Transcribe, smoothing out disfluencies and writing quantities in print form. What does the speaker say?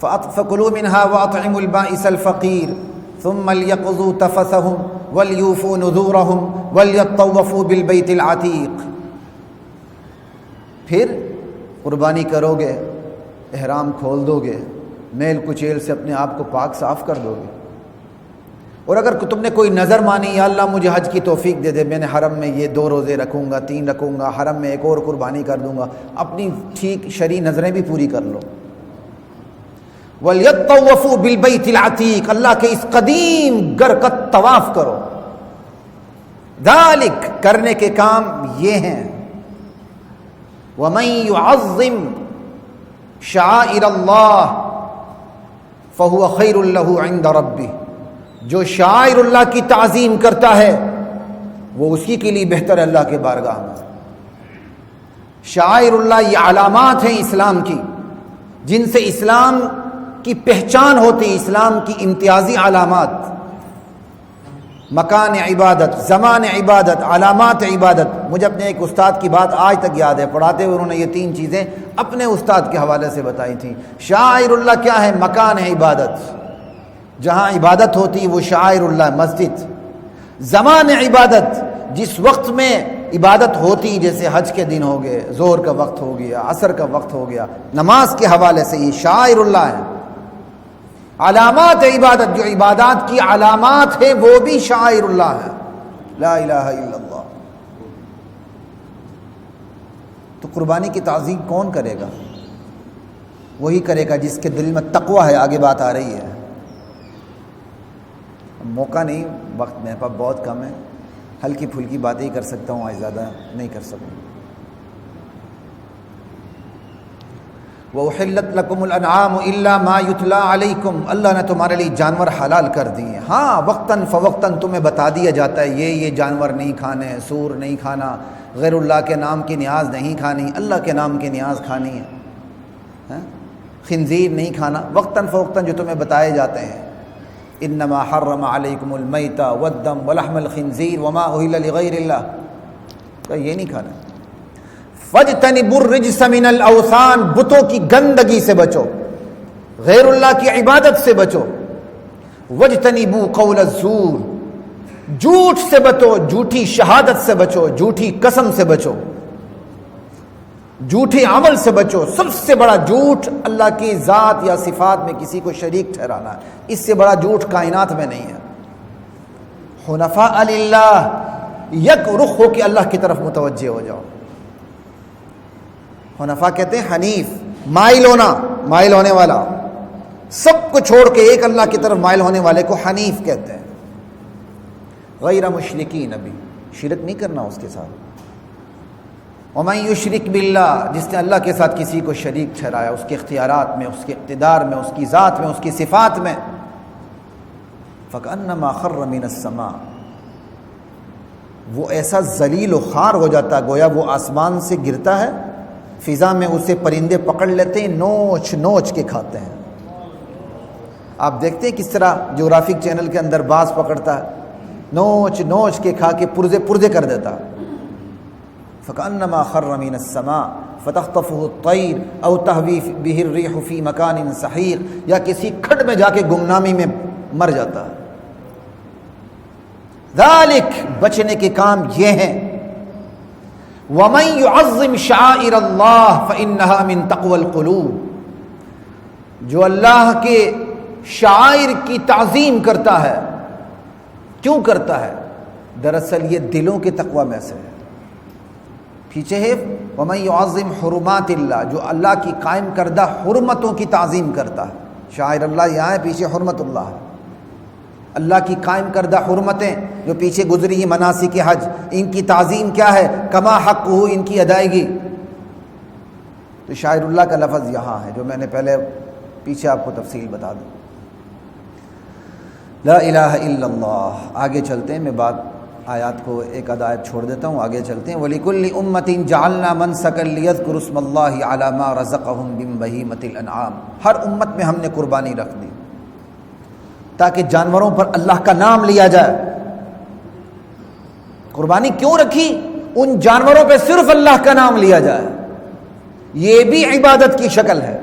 فَكُلُوا مِنْهَا وَأَطْعِمُوا الْبَائِسَ الْفَقِيرَ ثُمَّ لْيَقْضُوا تَفَثَهُمْ وَلْيُوفُوا نُذُورَهُمْ وَلْيَطَّوَّفُوا بِالْبَيْتِ الْعَتِيقِ۔ پھر قربانی کرو گے، احرام کھول دو گے، میل کچیل سے اپنے آپ کو پاک صاف کر دو گے، اور اگر تم نے کوئی نظر مانی یا اللہ مجھے حج کی توفیق دے دے، میں نے حرم میں یہ 2 روزے رکھوں گا، 3 رکھوں گا، حرم میں ایک اور قربانی کر دوں گا، اپنی ٹھیک شرعی نظریں بھی پوری کر لو۔ وَلْيَطَّوَّفُوا بِالْبَيْتِ الْعَتِيقِ، اللہ کے اس قدیم گھر کا طواف کرو۔ ذالک، کرنے کے کام یہ ہیں۔ وَمَن يُعَظِّمْ شَعَائِرَ اللَّهِ فَهُوَ خَيْرٌ لَهُ عِندَ رَبِّهِ، جو شعائر اللہ کی تعظیم کرتا ہے وہ اسی کے لیے بہتر ہے اللہ کے بارگاہ میں۔ شعائر اللہ یہ علامات ہیں اسلام کی، جن سے اسلام کی پہچان ہوتی، اسلام کی امتیازی علامات، مکان عبادت، زمان عبادت، علامات عبادت۔ مجھے اپنے ایک استاد کی بات آج تک یاد ہے، پڑھاتے ہوئے انہوں نے یہ 3 چیزیں اپنے استاد کے حوالے سے بتائی تھیں۔ شعائر اللہ کیا ہے؟ مکان ہے عبادت، جہاں عبادت ہوتی وہ شعائر اللہ، مسجد۔ زمان عبادت، جس وقت میں عبادت ہوتی، جیسے حج کے دن ہو گئے، ظہر کا وقت ہو گیا، عصر کا وقت ہو گیا، نماز کے حوالے سے یہ شعائر اللہ ہے۔ علامات عبادت، جو عبادات کی علامات ہیں وہ بھی شعائر اللہ ہے۔ لا الہ الا اللہ۔ تو قربانی کی تعظیم کون کرے گا؟ وہی کرے گا جس کے دل میں تقویٰ ہے۔ آگے بات آ رہی ہے، موقع نہیں، وقت میرے پاس بہت کم ہے، ہلکی پھلکی باتیں ہی کر سکتا ہوں، آج زیادہ نہیں کر سکوں۔ وَأُحِلَّتْ لَكُمُ الْأَنْعَامُ إِلَّا مَا يُتْلَى عَلَيْكُمْ، اللہ نے تمہارے لیے جانور حلال کر دیے۔ ہاں وقتاً فوقتاً تمہیں بتا دیا جاتا ہے یہ جانور نہیں کھانے ہیں، سور نہیں کھانا، غیر اللہ کے نام کی نیاز نہیں کھانی، اللہ کے نام کی نیاز کھانی ہے، خنزیر نہیں کھانا، وقتاً فوقتاً جو تمہیں بتائے جاتے ہیں۔ انما حرم علیکم المیت والدم ولحم الخنزیر وما اہل لغیر اللہ، تو یہ نہیں کھانا۔ فاجتنبوا الرجس من الاوثان، بتوں کی گندگی سے بچو، غیر اللہ کی عبادت سے بچو۔ واجتنبوا قول الزور، جھوٹ سے بچو، جھوٹی شہادت سے بچو، جھوٹی قسم سے بچو، جھوٹے عمل سے بچو۔ سب سے بڑا جھوٹ اللہ کی ذات یا صفات میں کسی کو شریک ٹھہرانا ہے، اس سے بڑا جھوٹ کائنات میں نہیں ہے۔ حنفاء للہ، یک رخ ہو کے اللہ کی طرف متوجہ ہو جاؤ۔ حنفاء کہتے ہیں حنیف، مائل ہونا، مائل ہونے والا، سب کو چھوڑ کے ایک اللہ کی طرف مائل ہونے والے کو حنیف کہتے ہیں۔ غیر مشرکین، ابھی شرک نہیں کرنا اس کے ساتھ۔ وَمَن يُشْرِكْ بِاللَّهِ، جس نے اللہ کے ساتھ کسی کو شریک ٹھہرایا، اس کے اختیارات میں، اس کے اقتدار میں، اس کی ذات میں، اس کی صفات میں، فَكَأَنَّمَا خَرَّ مِنَ السَّمَاءِ، وہ ایسا ذلیل و خوار ہو جاتا گویا وہ آسمان سے گرتا ہے، فضا میں اسے پرندے پکڑ لیتے ہیں، نوچ نوچ کے کھاتے ہیں۔ آپ دیکھتے ہیں کس طرح جغرافک چینل کے اندر باز پکڑتا ہے، نوچ نوچ کے کھا کے پرزے پرزے کر دیتا۔ فَكَأَنَّمَا خَرَّ مِنَ السَّمَاءِ فَتَخْطَفُهُ الطَّيْرُ أَوْ تَهْوِي بِهِ الرِّيحُ فِي مَكَانٍ سَحِيقٍ، یا کسی کھڈ میں جا کے گمنامی میں مر جاتا ہے۔ ذَلِكَ، بچنے کے کام یہ ہیں۔ وَمَن يُعَظِّمْ شَعَائِرَ اللَّهِ فَإِنَّهَا مِن تَقْوَى الْقُلُوبِ، جو اللہ کے شعائر کی تعظیم کرتا ہے، کیوں کرتا ہے؟ دراصل یہ دلوں کے تقوی میں سے ہے۔ پیچھے ہے وَمَن يُعَظِّمْ حُرُمَاتِ اللَّهِ، جو اللہ کی قائم کردہ حرمتوں کی تعظیم کرتا ہے۔ شاعر اللہ یہاں ہے، پیچھے حرمت اللہ ہے، اللہ کی قائم کردہ حرمتیں جو پیچھے گزری ہیں، مناسک حج، ان کی تعظیم کیا ہے؟ کما حق ہو، ان کی ادائیگی۔ تو شاعر اللہ کا لفظ یہاں ہے، جو میں نے پہلے پیچھے آپ کو تفصیل بتا دوں۔ لا الہ الا اللہ۔ آگے چلتے ہیں، میں بات آیات کو ایک آیت چھوڑ دیتا ہوں، آگے چلتے ہیں۔ وَلِكُلِّ أُمَّةٍ جَعَلْنَا مَنْسَكًا لِيَذْكُرُوا اسْمَ اللَّهِ عَلَى مَا رَزَقَهُم مِّن بَهِيمَةِ الْأَنْعَامِ، ہر امت میں ہم نے قربانی رکھ دی تاکہ جانوروں پر اللہ کا نام لیا جائے۔ قربانی کیوں رکھی؟ ان جانوروں پہ صرف اللہ کا نام لیا جائے، یہ بھی عبادت کی شکل ہے۔